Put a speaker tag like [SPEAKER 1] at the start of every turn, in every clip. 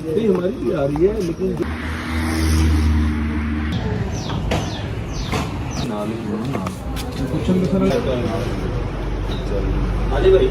[SPEAKER 1] नहीं हमारी भी आ रही है लेकिन
[SPEAKER 2] आले भाई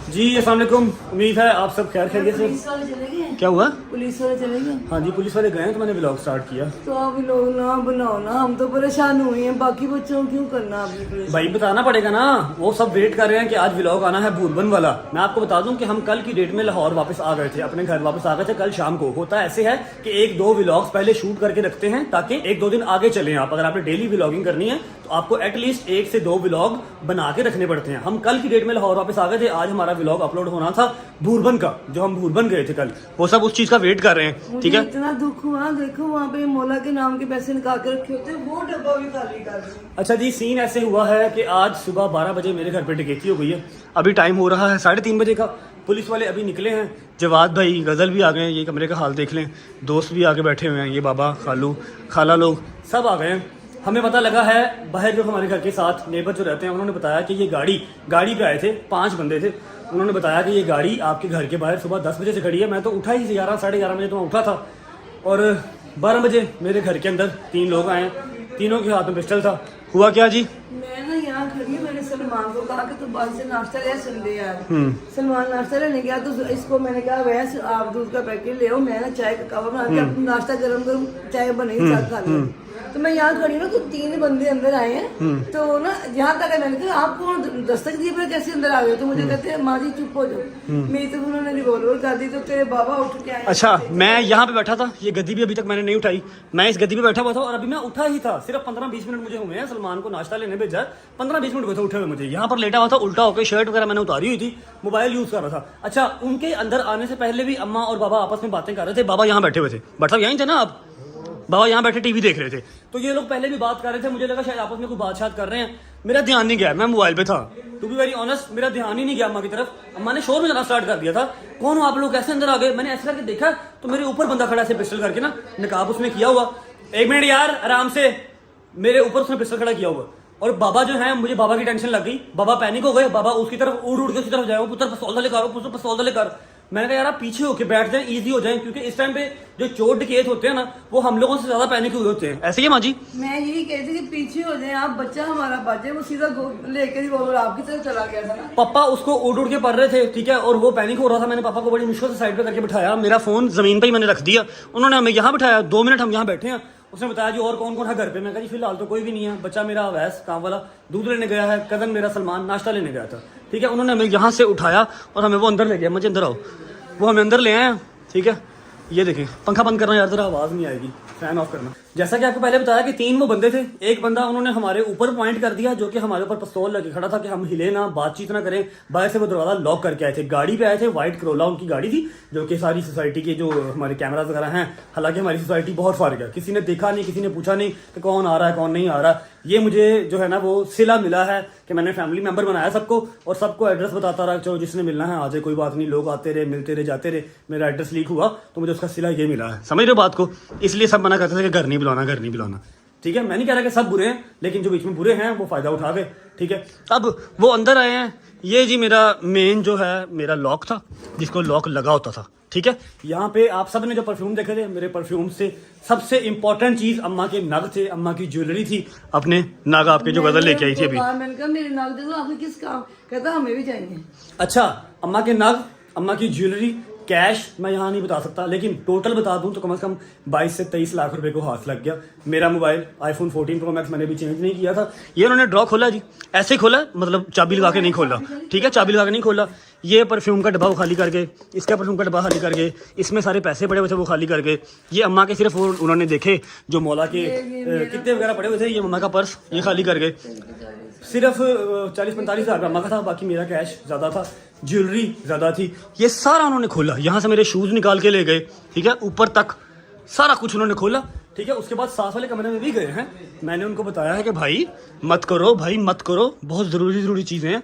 [SPEAKER 2] जी अस्सलाम वालेकुम। उम्मीद है आप सब खैर खैरियत से।
[SPEAKER 3] पुलिस वाले चले गए?
[SPEAKER 2] क्या हुआ?
[SPEAKER 3] पुलिस वाले चले गए?
[SPEAKER 2] हाँ जी पुलिस वाले गए हैं तो मैंने व्लॉग स्टार्ट किया।
[SPEAKER 3] तो आप लोग ना बनाओ ना, हम तो परेशान हुए हैं, बाकी बच्चों को क्यों करना आपने परेशान?
[SPEAKER 2] भाई बताना पड़ेगा ना, वो सब वेट कर रहे हैं कि आज व्लॉग आना है भूरबन वाला। मैं आपको बता दूं कि हम कल की डेट में लाहौर वापस आ गए थे, अपने घर वापस आ गए थे कल शाम को। होता ऐसे है कि एक दो व्लॉग्स पहले शूट करके रखते हैं ताकि एक दो दिन आगे चलें आप। अगर आपने डेली व्लॉगिंग करनी है तो आपको एटलीस्ट एक से दो व्लॉग बना के रखने पड़ते हैं। हम कल की डेट में लाहौर वापस आ गए थे, आज हमारा व्लॉग अपलोड होना था भूरबन का, जो हम भूरबन गए थे कल। वो सब उस चीज का वेट कर रहे हैं, ठीक है?
[SPEAKER 3] इतना दुख हुआ, देखो वहाँ पे मौला के नाम के पैसे निकाल के रखे होते, वो डब्बा भी खाली कर रहे हैं।
[SPEAKER 2] अच्छा जी, सीन ऐसे हुआ है कि आज सुबह 12 बजे मेरे घर पे डकैती हो गई है। अभी टाइम हो रहा है 3:30 बजे का। पुलिस वाले अभी निकले हैं। जवाद भाई गजल भी आ गए हैं, ये कमरे का हाल देख लें। दोस्त भी आगे बैठे हुए हैं, ये बाबा खालू खाला लोग सब आ गए हैं। हमें पता लगा है बाहर जो हमारे घर के साथ नेबर जो रहते हैं उन्होंने बताया कि ये गाड़ी पे आए थे, 5 बंदे थे। उन्होंने बताया कि ये गाड़ी आपके घर के बाहर सुबह 10 बजे से खड़ी है। मैं तो उठा ही 11 साढ़े 11 बजे तो मैं उठा था, और 12 बजे मेरे घर के अंदर 3 लोग आए, तीनों के हाथ में पिस्टल था। हुआ क्या जी?
[SPEAKER 3] मैं ना यहाँ खड़ी हूँ, मैंने सलमान को कहा कि तू बाहर से नाश्ता ले संडे यार। सलमान नाश्ता लेने गया तो इसको मैंने कहा वैसे आप दूध का पैकेट ले आओ, मैं ना चाय का कप बना के नाश्ता गरम गरम चाय बनेगी साथ खा लो। तो मैं यहाँ खड़ी हूँ तो 3 बंदे अंदर आए हैं। तो ना यहाँ तक मैंने कहा आप कौन, दस्तक दिए पर कैसे अंदर आ गए? तो मुझे कहते हैं माँ जी चुप हो जाओ। मेरी तो उन्होंने रिवॉल्वर कर दी, तो तेरे बाबा उठ के आए।
[SPEAKER 2] अच्छा, मैं यहाँ पे बैठा था, ये गद्दी भी अभी तक मैंने नहीं उठाई। मैं इस गद्दी पे बैठा हुआ था और अभी मैं उठा ही था। सिर्फ 15-20 मिनट मुझे हुए हैं सलमान को नाश्ता लेने भेजा, 15-20 मिनट हुए थे उठे हुए मुझे। यहाँ पर लेटा हुआ था उल्टा होकर, शर्ट वगैरह मैंने उतारी हुई थी, मोबाइल यूज कर रहा था। अच्छा, उनके अंदर आने से पहले भी अम्मा और बाबा आपस में बातें कर रहे थे। बाबा यहाँ बैठे हुए थे, मतलब यहीं थे ना आप? बाबा यहाँ बैठे टीवी देख रहे थे। तो ये लोग पहले भी बात कर रहे थे, मुझे लगा शायद आपस में कोई बात कर रहे हैं। मेरा ध्यान नहीं गया, मैं मोबाइल पे था। टू बी वेरी ऑनेस्ट, मेरा ध्यान ही नहीं गया अम्मा की तरफ। अम्मा ने शोर मचाना स्टार्ट कर दिया था, कौन हो आप लोग, कैसे अंदर आ गए? मैंने ऐसे करके देखा तो मेरे ऊपर बंदा खड़ा है पिस्टल करके ना, नकाब उसने किया हुआ। 1 मिनट यार आराम से, मेरे ऊपर उसने पिस्टल खड़ा किया हुआ। और बाबा जो है, मुझे बाबा की टेंशन लग गई, बाबा पैनिक हो गए। बाबा उसकी तरफ उड़ के उसकी तरफ जाए, पुत्र पिस्तौल लेकर, पुत्र पिस्तौल लेकर। मैंने कहा यार आप पीछे होके बैठ जाएं, इजी हो जाएं, क्योंकि इस टाइम पे जो चोर डकैत होते हैं ना, वो हम लोगों से ज्यादा पैनिक हुए होते हैं। ऐसे ही माँ जी?
[SPEAKER 3] मैं यही कहती थी कि पीछे हो जाए आप, बच्चा हमारा बचे। वो सीधा लेके रिवॉल्वर आपकी तरफ चला गया था ना।
[SPEAKER 2] पापा उसको उड़ के पढ़ रहे थे, ठीक है, और वो पैनिक हो रहा था। मैंने पापा को बड़ी मुश्किल से साइड पे करके बिठाया, मेरा फोन जमीन पे ही मैंने रख दिया। उन्होंने हमें यहाँ बिठाया, 2 मिनट हम यहाँ बैठे हैं। उसने बताया जी और कौन कौन है घर पे? मैं कहा जी फिलहाल तो कोई भी नहीं है, बच्चा मेरा अवैस काम वाला दूध लेने गया है, कजन मेरा सलमान नाश्ता लेने गया था, ठीक है। उन्होंने हमें यहाँ से उठाया और हमें वो अंदर ले गया। मुझे अंदर आओ, वो हमें अंदर ले आए, ठीक है। ये देखें, पंखा बंद करना यार, जरा आवाज नहीं आएगी, फैन ऑफ करना। जैसा कि आपको पहले बताया कि 3 वो बंदे थे। एक बंदा उन्होंने हमारे ऊपर पॉइंट कर दिया, जो कि हमारे ऊपर पिस्तौल लगे खड़ा था कि हम हिले ना, बातचीत ना करें। बाहर से वो दरवाजा लॉक करके आए थे। गाड़ी पे आए थे, व्हाइट करोला उनकी गाड़ी थी, जो कि सारी सोसाइटी के जो हमारे कैमराज वगैरह हैं, हालांकि हमारी सोसाइटी बहुत फारिग है, किसी ने देखा नहीं, किसी ने पूछा नहीं कि कौन आ रहा है कौन नहीं आ रहा। ये मुझे जो है ना वो सिला मिला है कि मैंने फैमिली मेंबर बनाया सबको, और सबको एड्रेस बताता रहा, चलो जिसने मिलना है आ जाए, कोई बात नहीं। लोग आते रहे, मिलते रहे, जाते रहे, मेरा एड्रेस लीक हुआ तो मुझे उसका सिला ये मिला है। समझ रहे हो बात को? इसलिए सब मना करते थे कि घर नहीं बुलाना, घर नहीं बुलाना, ठीक है। मैं नहीं कह रहा कि सब बुरे हैं, लेकिन जो बीच में बुरे हैं वो फायदा उठा गए, ठीक है। अब वो अंदर आए हैं। ये जी मेरा मेन जो है मेरा लॉक था, जिसको लॉक लगा होता था, ठीक है। यहाँ पे आप सब ने जो परफ्यूम देखे थे, मेरे परफ्यूम से सबसे इंपॉर्टेंट चीज अम्मा के नग थे, अम्मा की ज्वेलरी थी, अपने नग आपके जो गजल लेके आई थी अभी।
[SPEAKER 3] मैंने कहा मेरे नग दे दो, आपको किस काम? कहता हमें भी चाहिए।
[SPEAKER 2] अच्छा, अम्मा के नग, अम्मा की ज्वेलरी, कैश मैं यहाँ नहीं बता सकता, लेकिन टोटल बता दूं तो कम से कम 22 से 23 लाख रुपए को हाथ लग गया। मेरा मोबाइल iPhone 14 Pro Max मैंने भी चेंज नहीं किया था। ये उन्होंने ड्रॉ खोला जी, ऐसे खोला, मतलब चाबी लगा के नहीं खोला, ठीक है, चाबी लगा के नहीं खोला। ये परफ्यूम का डब्बा वो खाली करके, इसका परफ्यूम का डब्बा खाली करके, इसमें सारे पैसे पड़े हुए थे वो खाली करके, ये अम्मा के सिर्फ वो उन्होंने देखे जो मौला के कितने वगैरह पड़े हुए थे, ये मम्मा का पर्स ये खाली करके सिर्फ 40-45 हज़ार अम्मा का था, बाकी मेरा कैश ज़्यादा था, ज्वेलरी ज़्यादा थी। ये सारा उन्होंने खोला, यहाँ से मेरे शूज़ निकाल के ले गए, ठीक है, ऊपर तक सारा कुछ उन्होंने खोला, ठीक है। उसके बाद साथ वाले कमरे में भी गए हैं। मैंने उनको बताया है कि भाई मत करो, भाई मत करो, बहुत ज़रूरी चीज़ें हैं।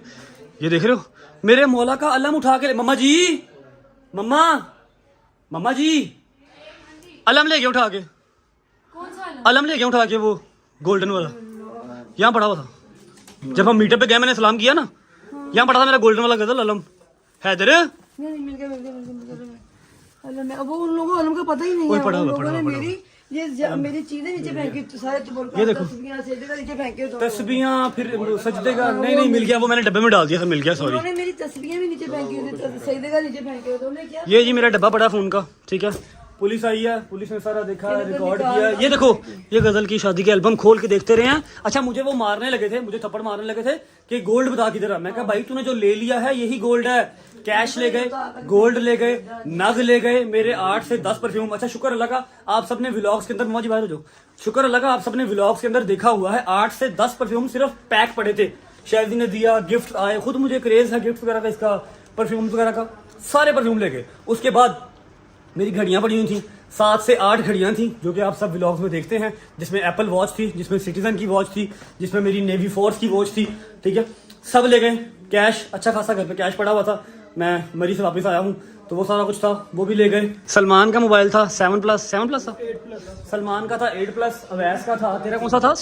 [SPEAKER 2] ये देख रहे हो मेरे मौला का अलम उठा के, मम्मा जी, मम्मा जी अलम ले गए उठा के।
[SPEAKER 3] कौन सा अलम?
[SPEAKER 2] अलम ले गया उठा के वो गोल्डन वाला, यहाँ पड़ा हुआ था जब हम मीटअप पे गए, मैंने सलाम किया ना, यहाँ पड़ा था मेरा गोल्डन वाला गजल अलम। हैदर
[SPEAKER 3] नहीं मिल गया अलम है, वो उन लोगों को अलम का पता ही नहीं है। उन लोगों ने मेरी चीजें नीचे फेंकी, सारे
[SPEAKER 2] ये देखो
[SPEAKER 3] नीचे फेंके,
[SPEAKER 2] तस्बीहां, फिर सजदे का नहीं मिल गया, वो मैंने डब्बे में डाल दिया था, मिल गया, सॉरी।
[SPEAKER 3] उन्होंने मेरी तस्बीहें भी नीचे फेंकी थी, सजदे का नीचे फेंके थे उन्होंने। क्या
[SPEAKER 2] ये जी मेरा डब्बा पड़ा फोन का, ठीक है। पुलिस आई है, पुलिस ने सारा देखा, रिकॉर्ड किया। ये देखो, ये गजल की शादी के एल्बम खोल के देखते रहे हैं। अच्छा, मुझे वो मारने लगे थे, मुझे थप्पड़ मारने लगे थे कि गोल्ड बता किधर है। मैं कहा भाई तूने जो ले लिया है यही गोल्ड है। कैश ले गए, गोल्ड ले गए, नग ले गए, मेरे 8 से 10 परफ्यूम। अच्छा शुक्र अल्लाह का आप सबने व्लॉग्स के अंदर, मौज बाहर हो जाओ, शुक्र अल्लाह का आप सबने व्लॉग्स के अंदर देखा हुआ है, 8 से 10 परफ्यूम सिर्फ पैक पड़े थे। शायद ने दिया, गिफ्ट आए, खुद मुझे क्रेज है गिफ्ट वगैरह का, इसका परफ्यूम वगैरह का, सारे परफ्यूम ले गए। उसके बाद मेरी घड़ियां पड़ी हुई थी, 7 से 8 घड़ियां थी, जो कि आप सब व्लॉग्स में देखते हैं, जिसमें एप्पल वॉच थी, जिसमें सिटीजन की वॉच थी, जिसमें मेरी नेवी फोर्स की वॉच थी, ठीक है, सब ले गए। कैश अच्छा खासा घर पे कैश पड़ा हुआ था, मैं मरी से वापस आया हूँ तो वो सारा कुछ था वो भी ले गए। सलमान का मोबाइल था 7 प्लस था, 8 सलमान का था 8+, अवैस का था, तेरा कौन सा था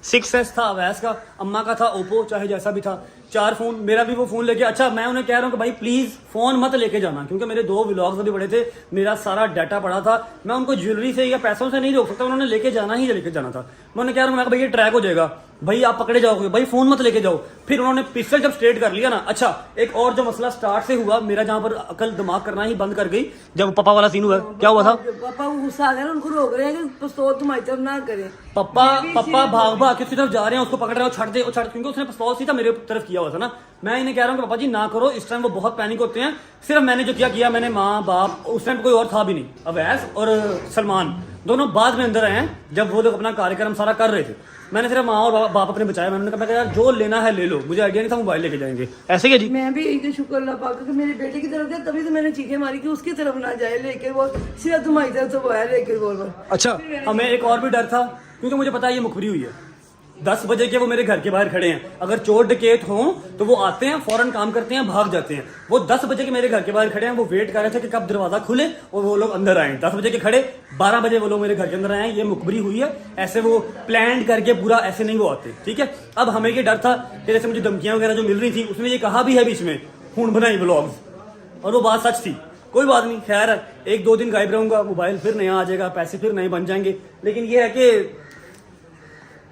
[SPEAKER 2] 6S था अवैस का, अम्मा का था ओप्पो, चाहे जैसा भी था, 4 फोन, मेरा भी वो फोन लेके। अच्छा मैं उन्हें कह रहा हूँ कि भाई प्लीज फोन मत लेके जाना, क्योंकि मेरे 2 व्लॉग्स अभी बड़े थे, मेरा सारा डाटा पड़ा था, मैं उनको ज्वेलरी से या पैसों से नहीं रोक सकता, उन्होंने लेके जाना था। मैं उन्हें कह रहा हूँ भाई ये ट्रैक हो जाएगा, भाई आप पकड़े जाओगे, भाई फोन मत लेके जाओ। फिर उन्होंने पिस्टल जब स्ट्रेट कर लिया ना। अच्छा एक और जो मसला स्टार्ट से हुआ, मेरा जहां पर अकल दिमाग करना ही बंद कर गई, जब पापा वाला सीन हुआ, क्या हुआ था,
[SPEAKER 3] पापा गुस्सा आ गया, उनको रोक रहे हैं कि पिस्तौल तुम्हारी तरफ ना करें।
[SPEAKER 2] पापा भाग किसी तरफ जा रहे हैं, उसको पकड़ रहे हो, छड़ दे, क्योंकि उसने पिस्तौल सीधा मेरे तरफ किया हुआ था ना। मैं इन्हें कह रहा हूँ कि पापा जी ना करो, इस टाइम वो बहुत पैनिक होते हैं। सिर्फ मैंने जो किया मैंने, माँ बाप, उस टाइम कोई और था भी नहीं, अवैस और सलमान दोनों बाद में अंदर आए हैं, जब वो लोग अपना कार्यक्रम सारा कर रहे थे। मैंने सिर्फ माँ और बाप अपने बचाए। मैंने कहा यार जो लेना है ले लो, मुझे आइडिया नहीं था मोबाइल लेके जाएंगे, ऐसे ही जी।
[SPEAKER 3] मैं भी यही शुक्र अल्लाह पाक कि मेरे बेटे की तरफ गया, तभी तो मैंने चीखें मारी कि उसकी तरफ ना जाए लेके, वो सिर्फ तुम्हारी तरफ तो आया लेके बोल।
[SPEAKER 2] अच्छा हमें एक और भी डर था, क्योंकि मुझे पता है ये मुखबरी हुई है, 10 बजे के वो मेरे घर के बाहर खड़े हैं। अगर चोर डकैत हों तो वो आते हैं, फौरन काम करते हैं, भाग जाते हैं। वो 10 बजे के मेरे घर के बाहर खड़े हैं, वो वेट कर रहे थे कि कब दरवाजा खुले और वो लोग अंदर आए। 10 बजे के खड़े, 12 बजे वो लोग मेरे घर के अंदर आए हैं। ये मुखबरी हुई है, ऐसे वो प्लान करके पूरा ऐसे नहीं वो आते, ठीक है। अब हमें ये डर था कि जैसे मुझे धमकियां वगैरह जो मिल रही थी, उसमें ये कहा भी है बीच में खून बनाई व्लॉग्स, और वो बात सच थी। कोई बात नहीं, खैर है, 1-2 दिन गायब रहूंगा, मोबाइल फिर नया आ जाएगा, पैसे फिर नए बन जाएंगे। लेकिन ये है कि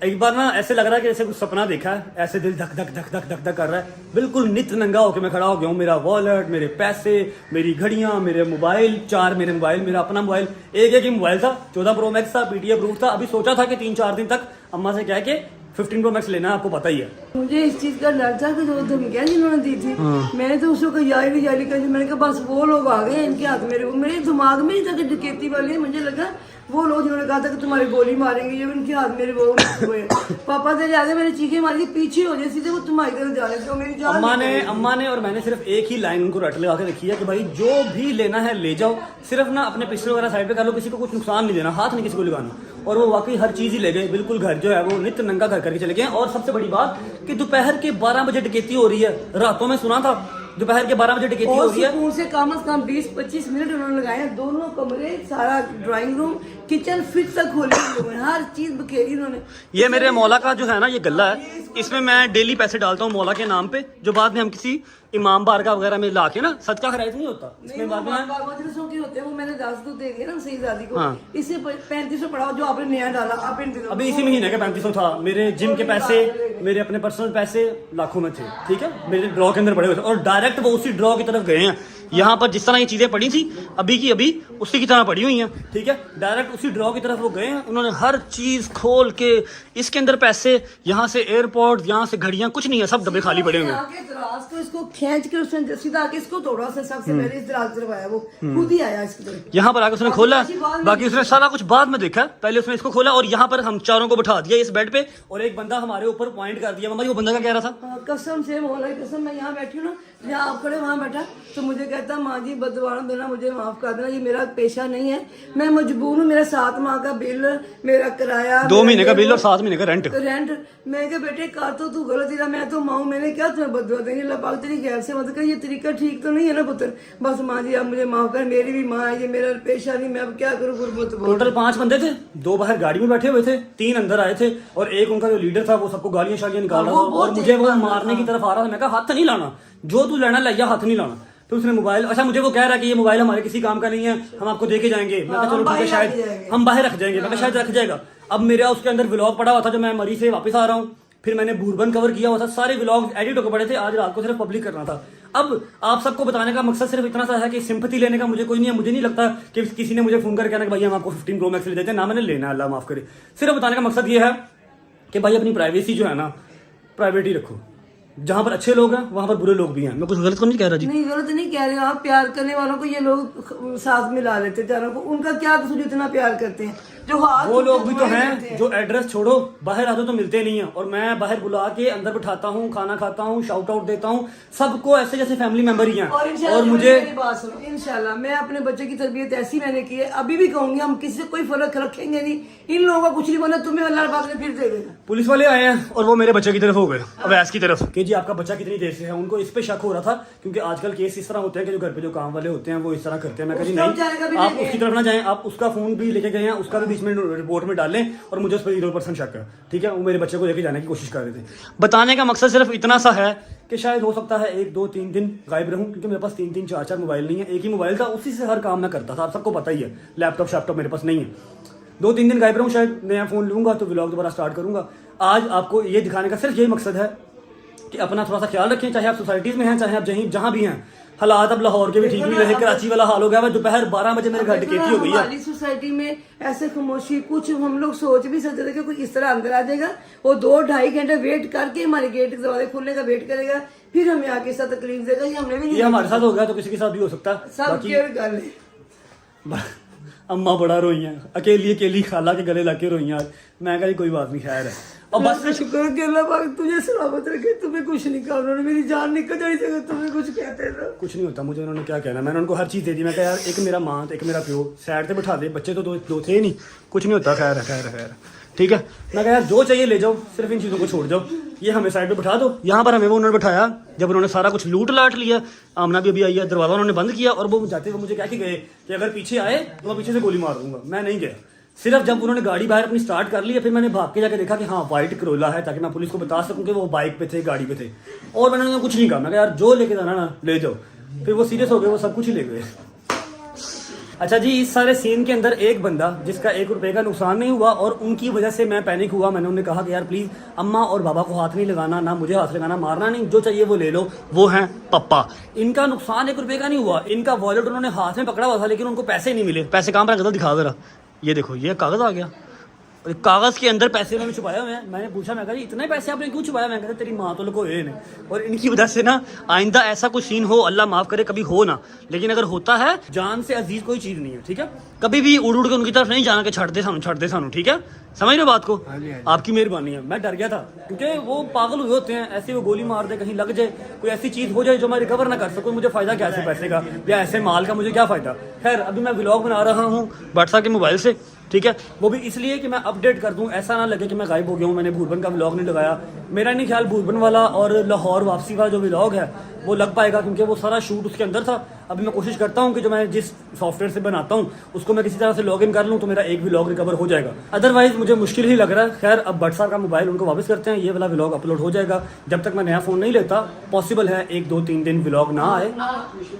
[SPEAKER 2] एक बार ना ऐसे लग रहा है कि जैसे कुछ सपना देखा है, ऐसे दिल धक धक धक धक धक धक कर रहा है, बिल्कुल नित नंगा होकर मैं खड़ा हो गया हूँ। मेरा वॉलेट, मेरे पैसे, मेरी घड़ियां, मेरे मोबाइल, 4 मेरे मोबाइल, मेरा अपना मोबाइल, एक ही मोबाइल था, 14 प्रो मैक्स था, PTA प्रूफ था। अभी सोचा था कि 3-4 दिन तक अम्मा से कह के 15 प्रो मैक्स लेना है, आपको पता ही है।
[SPEAKER 3] मुझे इस चीज का डर था कि जो धमकियां जिन्होंने दी थी, मैंने तो उसको जाली कर, मैंने कहा बस वो लोग आ गए इनके हाथ, मेरे दिमाग में नहीं था कि डकैती वाली है। मुझे लगा वो लोग जिन्होंने कहा था कि तुम्हारी गोली मारेंगे, ये उनके हाथ मेरे वो पापा तेरे आगे मैंने चीखें मारी, पीछे हो जाए सीधे, वो तुम्हारी तरफ जा रहे थे, मेरी जान।
[SPEAKER 2] अम्मा ने और मैंने सिर्फ एक ही लाइन उनको रट लगा के रखी है कि भाई जो भी लेना है ले जाओ, सिर्फ ना अपने पिस्टल वगैरह साइड पे कर लो, किसी को कुछ नुकसान नहीं देना, हाथ नहीं किसी को लगाना। और वो वाकई हर चीज ही ले गए, बिल्कुल घर जो है वो नित नंगा घर करके चले गए। और सबसे बड़ी बात कि दोपहर के 12 बजे डकैती हो रही है, रातों में सुना था दोपहर के 12 बजे डकैती हो रही है।
[SPEAKER 3] से कम 20-25 मिनट उन्होंने लगाए, दोनों कमरे, सारा ड्राइंग रूम, किचन फिट तक खोली, हर चीज बखेरी उन्होंने।
[SPEAKER 2] ये मेरे मौला का जो है ना, ये गल्ला है, इसमें मैं डेली पैसे डालता हूँ मौला के नाम पे, जो बाद में हम किसी इमाम बारगाह वगैरह में ला के ना सदका खैरात नहीं होता, इसमें बाद में
[SPEAKER 3] मजलिसों के होते हैं, वो मैंने 10 तो दे दिए ना सईदादी को। इसे 3500 पड़ा जो आपने नया डाला, आप इन दिनों
[SPEAKER 2] अभी इसी महीने का 3500 था। मेरे जिम के पैसे, मेरे अपने पर्सनल पैसे लाखों में थे, ठीक है, मेरे ड्रॉ के अंदर पड़े हुए थे, और डायरेक्ट वो उसी ड्रॉ की तरफ गए हैं। यहाँ पर जिस तरह ये चीजें पड़ी थी अभी की अभी उसी की तरह पड़ी हुई हैं, ठीक है, डायरेक्ट उसी ड्रॉ की तरफ वो गए हैं। उन्होंने हर चीज खोल के, इसके अंदर पैसे, यहाँ से एयरपोर्ट, यहाँ से घड़ियां, कुछ नहीं है, सब डब्बे खाली पड़े हुए हैं।
[SPEAKER 3] इसको खींच के उसने सीधा आके इसको तोड़ा, सबसे पहले इस दराज तरफ आया, वो खुद ही आया इसकी तरफ।
[SPEAKER 2] यहाँ पर आके उसने खोला, बाकी उसने सारा कुछ बाद में देखा, पहले उसने इसको खोला और यहाँ पर हम चारों को बैठा दिया इस बेड पे, और एक बंदा हमारे ऊपर पॉइंट कर दिया। मम्मा जी वो बंदा क्या कह रहा था?
[SPEAKER 3] कसम से मौला की कसम, मैं यहाँ बैठी हूँ ना, मैं आप खड़े वहाँ बैठा तो मुझे कहता माँ जी बदवाना देना, मुझे माफ कर देना, ये मेरा पेशा नहीं है, मैं मजबूर हूँ, मेरा 7 माह का बिल, मेरा किराया,
[SPEAKER 2] 2 महीने का बिल और 7 महीने का रेंट।
[SPEAKER 3] मैं क्या बेटे कर तो तू गलत ही, मैं तो माँ मैंने क्या तुम्हें बदवा देंगे, अल्लाह पाक तेरी गैर से मतलब ये तरीका ठीक तो नहीं है ना पुत्र। बस माँ जी आप मुझे माफ कर, मेरी भी माँ है, ये मेरा पेशा नहीं, मैं अब क्या करूँ गुरबत।
[SPEAKER 2] टोटल 5 बंदे थे, 2 बाहर गाड़ी में बैठे हुए थे, 3 अंदर आए थे और एक उनका जो लीडर था वो सबको गालियां शालियां निकाल रहा था और मुझे वो मारने की तरफ आ रहा था। मैं कहा हाथ नहीं लाना, जो तू लेना लिया, हाथ नहीं लाना। तो उसने मोबाइल, अच्छा मुझे वो कह रहा है कि ये मोबाइल हमारे किसी काम का नहीं है, हम आपको दे के जाएंगे। मैं कहा चलो ठीक है, शायद हम बाहर रख जाएंगे। मैं कहा शायद रख जाएगा। अब मेरा उसके अंदर व्लॉग पड़ा हुआ था जो मैं मरी से वापस आ रहा हूँ, फिर मैंने बूरबन कवर किया हुआ था, सारे व्लॉग एडिट होकर पड़े थे, आज रात को सिर्फ पब्लिक करना था। अब आप सबको बताने का मकसद सिर्फ इतना सा है कि सिंपैथी लेने का मुझे कोई नहीं है। मुझे नहीं लगता कि किसी ने मुझे फोन करके कहना कि भाई हम आपको 15 प्रो मैक्स ले देते हैं, ना मैंने लेना, अल्लाह माफ करे। सिर्फ बताने का मकसद ये है कि भाई अपनी प्राइवेसी जो है ना, प्राइवेट ही रखो। जहाँ पर अच्छे लोग हैं वहां पर बुरे लोग भी हैं। मैं कुछ गलत तो नहीं कह रहा जी?
[SPEAKER 3] नहीं गलत नहीं कह रहे हो आप। प्यार करने वालों को ये लोग साथ मिला लेते चारों को, उनका क्या कसूर इतना प्यार करते हैं जो हाथ
[SPEAKER 2] वो लोग भी तो हैं जो एड्रेस छोड़ो बाहर आते तो मिलते नहीं है, और मैं बाहर बुला के अंदर बिठाता हूँ, खाना खाता हूँ, शाउट आउट देता हूँ सबको, ऐसे जैसे फैमिली मेंबर ही हैं। और मुझे
[SPEAKER 3] इंशाल्लाह मैं अपने बच्चे की तरबियत ऐसी मैंने की है, अभी भी कहूंगी हम किसी से कोई फर्क रखेंगे नहीं, इन लोगों का कुछ नहीं बना, तुम्हें अल्लाह पाक ने फिर दे देगा।
[SPEAKER 2] पुलिस वाले आए हैं और वो मेरे बच्चे की तरफ हो गए, अवैस की तरफ, कि जी आपका बच्चा कितनी देर से है। उनको इस पे शक हो रहा था क्योंकि आजकल केस इस तरह होते हैं कि जो घर पे जो काम वाले होते हैं वो इस तरह करते हैं। मैं कही नहीं, आप उसकी तरफ ना जाएं, आप उसका फोन भी लेके गए हैं, उसका भी बीच में रिपोर्ट में डालें, और मुझे उस पर 0% शक है, ठीक है। वो मेरे बच्चे को लेके जाने की कोशिश कर रहे थे। बताने का मकसद सिर्फ इतना सा है कि शायद हो सकता है 1, 2, 3 दिन गायब रहूं, क्योंकि मेरे पास 3, 4 मोबाइल नहीं है। एक ही मोबाइल था, उसी से हर काम मैं करता था, आप सबको पता ही है। लैपटॉप मेरे पास नहीं है। 2-3 दिन गायब रहूं, शायद नया फोन लूंगा तो व्लॉग दोबारा स्टार्ट करूंगा। आज आपको ये दिखाने का सिर्फ यही मकसद है कि अपना थोड़ा सा ख्याल रखें, चाहे आप सोसाइटीज में हैं, चाहे आप जहाँ भी हैं। हालात अब लाहौर के भी ठीक नहीं रहे, कराची वाला हाल हो गया है। दोपहर 12 बजे मेरे घर डकैती हो गई है।
[SPEAKER 3] हमारी सोसाइटी में ऐसे खामोशी, कुछ हम लोग सोच भी सकते थे कि कोई इस तरह अंदर आ जाएगा, वो 2-2.5 घंटे वेट करके हमारे गेट के दरवाजे खुलने का वेट करेगा, फिर हमें आके साथ तकलीफ देगा। ये हमने भी नहीं,
[SPEAKER 2] ये हमारे साथ हो गया तो किसी के साथ भी हो सकता है।
[SPEAKER 3] सब केयर कर ले।
[SPEAKER 2] अम्मा बड़ा रोई हैं, अकेली खाला के गले लाके रोई हैं आज। मैं कहा कोई बात नहीं, खैर है। और बस
[SPEAKER 3] शुक्र कि अल्लाह पाक तुझे सलामत रखे, तुम्हें कुछ नहीं कहा। उन्होंने मेरी जान निकल जाई थी, तुम्हें कुछ कहते थे।
[SPEAKER 2] कुछ नहीं होता मुझे, उन्होंने क्या कहना, मैंने उनको हर चीज़ दे दी। मैं कहा यार एक मेरा माँ एक मेरा प्यो, साइड पे बिठा दे, बच्चे तो दो थे नहीं, कुछ नहीं होता। खैर ठीक है। मैं कहा यार जो चाहिए ले जाओ, सिर्फ इन चीज़ों को छोड़ जाओ, ये हमें साइड पे बिठा दो। यहाँ पर हमें वो उन्होंने बिठाया जब उन्होंने सारा कुछ लूट लाट लिया। आमना भी अभी आई है, दरवाजा उन्होंने बंद किया, और वो जाते हुए मुझे क्या कि गए कि अगर पीछे आए तो मैं पीछे से गोली मार दूंगा। मैं नहीं गया। सिर्फ जब उन्होंने गाड़ी बाहर अपनी स्टार्ट कर ली, फिर मैंने भाग के जाके देखा कि हाँ वाइट करोला है, ताकि मैं पुलिस को बता सकूं कि वो बाइक पे थे, गाड़ी पे थे। और मैंने उन्हें कुछ नहीं कहा। मैं कहा यार जो लेके जाना ना ले जाओ। फिर वो सीरियस हो गए, वो सब कुछ ही ले गए। अच्छा जी, इस सारे सीन के अंदर एक बंदा जिसका 1 रुपए का नुकसान नहीं हुआ, और उनकी वजह से मैं पैनिक हुआ। मैंने उन्हें कहा कि यार प्लीज़ अम्मा और बाबा को हाथ नहीं लगाना, ना मुझे हाथ लगाना, मारना नहीं, जो चाहिए वो ले लो। वो हैं पप्पा। इनका नुकसान 1 रुपए का नहीं हुआ। इनका वॉलेट उन्होंने हाथ में पकड़ा हुआ था, लेकिन उनको पैसे नहीं मिले। पैसे कहाँ पर दिखा दे रहा, ये देखो ये कागज़ आ गया, और कागज़ के अंदर पैसे उन्होंने छुपाए हुए हैं। मैंने पूछा, मैं कहा इतने पैसे आपने क्यों छुपाया? मैं कहता तेरी माँ तो लुकोए ने। और इनकी वजह से ना आइंदा ऐसा कुछ सीन हो, अल्लाह माफ़ करे, कभी हो ना, लेकिन अगर होता है, जान से अजीज कोई चीज़ नहीं है, ठीक है। कभी भी उड़ के उनकी तरफ नहीं जाना कि छड़ दे सानू, ठीक है। समझ रहे बात को? आपकी मेहरबानी है। मैं डर गया था क्योंकि वो पागल हुए होते हैं, ऐसे वो गोली मार दे, कहीं लग जाए, कोई ऐसी चीज़ हो जाए जो मैं रिकवर ना कर सकूँ, मुझे फ़ायदा क्या ऐसे पैसे का या ऐसे माल का, मुझे क्या फ़ायदा। खैर अभी मैं व्लॉग बना रहा हूँ व्हाट्सएप के मोबाइल से, ठीक है। वो भी इसलिए कि मैं अपडेट कर दूं, ऐसा ना लगे कि मैं गायब हो गया हूँ, मैंने भूरबन का व्लॉग नहीं लगाया। मेरा नहीं ख्याल भूरबन वाला और लाहौर वापसी वाला जो व्लॉग है वो लग पाएगा, क्योंकि वो सारा शूट उसके अंदर था। अभी मैं कोशिश करता हूँ कि जो मैं जिस सॉफ्टवेयर से बनाता हूँ उसको मैं किसी तरह से लॉगिन कर लूँ तो मेरा एक व्लॉग रिकवर हो जाएगा, अदरवाइज मुझे मुश्किल ही लग रहा है। खैर अब बट साहब का मोबाइल उनको वापस करते हैं, ये वाला व्लॉग अपलोड हो जाएगा। जब तक मैं नया फ़ोन नहीं लेता, पॉसिबल है 1-2-3 दिन व्लॉग ना आए।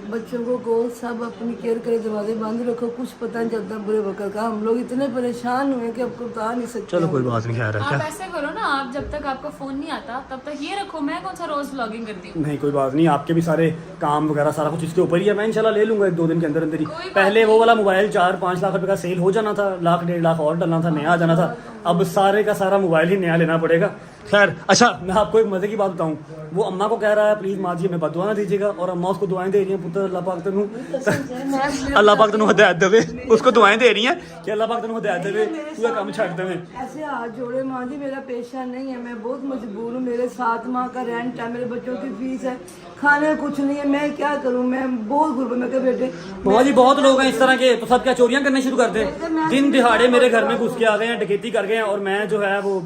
[SPEAKER 3] बच्चों को सब अपनी केयर करे, दरवाजे बंद रखो, कुछ पता नहीं चलता बुरे वक्त का। हम लोग इतने परेशान हुए कि आपको बता नहीं सकते।
[SPEAKER 2] चलो कोई बात नहीं, खैर है।
[SPEAKER 4] आप ऐसे करो ना, आप जब तक आपका फोन नहीं आता तब तक ये रखो, मैं कौन सा रोज व्लॉगिंग करती हूँ।
[SPEAKER 2] नहीं कोई बात नहीं, आपके भी सारे काम वगैरह सारा कुछ इसके ऊपर ही है। मैं इंशाल्लाह ले लूंगा 1-2 दिन के अंदर अंदर ही। पहले वो वाला मोबाइल 4-5 लाख रुपए का सेल हो जाना था, 1-1.5 लाख और डलना था, नया आ जाना था। अब सारे का सारा मोबाइल ही नया लेना पड़ेगा। खैर अच्छा, मैं आपको एक मजे की बात बताऊं, वो अम्मा को कह रहा है प्लीज माँ जी हमें बददुआ ना दीजिएगा, और अम्मा उसको दुआएं दे रही हैं पुत्र अल्लाह पाक तेनू हिदायत देवे, उसको दुआएं दे रही हैं कि अल्लाह पाक तेनू हिदायत देवे, तू ये काम छड़ देवे।
[SPEAKER 3] ऐसे हाथ जोड़े माँ जी, मेरा पेशा नहीं है, मैं बहुत मजबूर हूँ, मेरे 7 माह का रेंट है, मेरे बच्चों की फीस है, खाने कुछ नहीं है, मैं क्या करूँ, मैं बहुत गुरबत में। क्या बेटे
[SPEAKER 2] माँ जी बहुत लोग हैं इस तरह के, तो सब क्या चोरियां करने शुरू कर दें, दिन दिहाड़े मेरे घर में घुस के आ गए हैं, डकैती कर गए हैं, और मैं जो है वो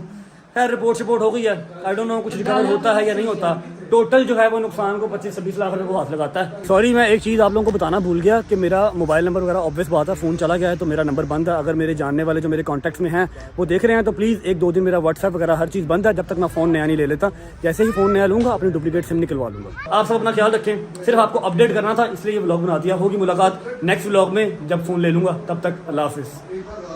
[SPEAKER 2] खैर रिपोर्ट हो गई है, आई डोंट नो कुछ रिकवर होता है या नहीं होता। टोटल जो है वो नुकसान को 25-26 लाख रुपए को हाथ लगाता है। सॉरी, मैं एक चीज़ आप लोगों को बताना भूल गया कि मेरा मोबाइल नंबर वगैरह ऑब्वियस बात है, फ़ोन चला गया है तो मेरा नंबर बंद है। अगर मेरे जानने वाले जो मेरे कॉन्टैक्ट्स में हैं वो देख रहे हैं तो प्लीज़ 1-2 दिन मेरा व्हाट्सएप वगैरह हर चीज़ बंद है जब तक मैं फ़ोन नया नहीं ले लेता। जैसे ही फ़ोन नया लूँगा अपनी डुप्लीकेट सिम निकलवा लूँगा। आप सब अपना ख्याल रखें, सिर्फ आपको अपडेट करना था इसलिए ये व्लॉग बना दिया। होगी मुलाकात नेक्स्ट व्लॉग में जब फ़ोन ले लूँगा, तब तक अल्लाह हाफिज़।